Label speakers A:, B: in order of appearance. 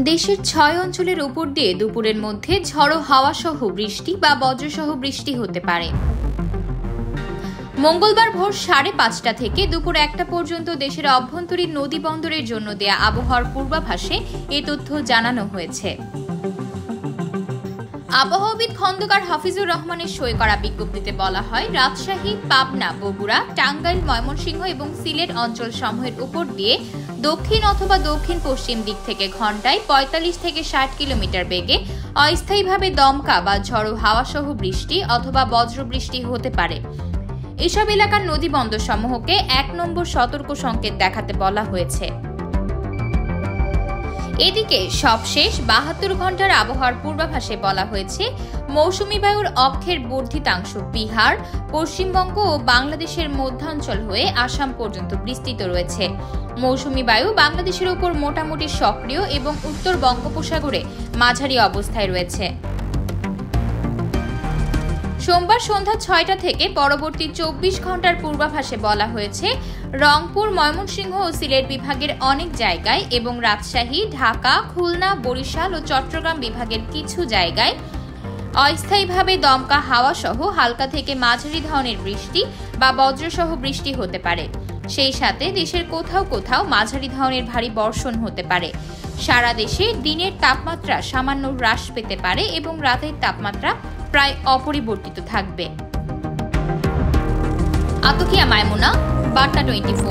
A: দেশের ৬ অঞ্চলের উপর দিয়ে দুপুরের মধ্যে ঝড়ো হাওয়া সহ বৃষ্টি বা বজ্রসহ বৃষ্টি হতে পারে। মঙ্গলবার ভোর ৫:৩০ থেকে দুপুর ১টা পর্যন্ত দেশের অভ্যন্তরীণ নদী বন্দরের জন্য দেয়া আবহাওয়ার পূর্বাভাসে এ তথ্য জানানো হয়েছে। আবহাওয়াবিদ খন্দকার হাফিজুর রহমানের সই করা বিজ্ঞপ্তিতে বলা হয়, রাজশাহী, পাবনা, বগুড়া, টাঙ্গাইল, ময়মনসিংহ এবং সিলেট অঞ্চল সমূহের উপর দিয়ে দক্ষিণ অথবা দক্ষিণ পশ্চিম দিক থেকে ঘন্টায় ৪৫ থেকে ৬০ কিলোমিটার বেগে অস্থায়ীভাবে দমকা বা ঝড়ো হাওয়া সহ বৃষ্টি অথবা বজ্রবৃষ্টি হতে পারে। এসব এলাকার নদী বন্দর সমূহকে ১ নম্বর সতর্ক সংকেত দেখাতে বলা হয়েছে। এদিকে সবশেষ ৭২ ঘন্টার আবহাওয়ার পূর্বাভাসে বলা হয়েছে, মৌসুমী বায়ুর অক্ষের বর্ধিতাংশ বিহার, পশ্চিমবঙ্গ ও বাংলাদেশের মধ্যাঞ্চল হয়ে আসাম পর্যন্ত বিস্তৃত রয়েছে। মৌসুমী বায়ু বাংলাদেশের উপর মোটামুটি সক্রিয় এবং উত্তর বঙ্গোপসাগরে মাঝারি অবস্থায় রয়েছে। সোমবার সন্ধ্যা ৬টা থেকে পরবর্তী ২৪ ঘন্টার পূর্বাভাসে বলা হয়েছে, রংপুর, ময়মনসিংহ ও সিলেট বিভাগের অনেক জায়গায় এবং রাজশাহী, ঢাকা, খুলনা, বরিশাল ও চট্টগ্রাম বিভাগের কিছু জায়গায় অস্থায়ীভাবে দমকা হাওয়া সহ হালকা থেকে মাঝারি ধরনের বৃষ্টি বা বজ্রসহ বৃষ্টি হতে পারে। সেই সাথে দেশের কোথাও কোথাও মাঝারি ধরনের ভারী বর্ষণ হতে পারে। সারা দেশে দিনের তাপমাত্রা সামান্য হ্রাস পেতে পারে এবং রাতের তাপমাত্রা প্রায় অপরিবর্তিত থাকবে। আতকিয়া মাইমুনা, বার্তা 24।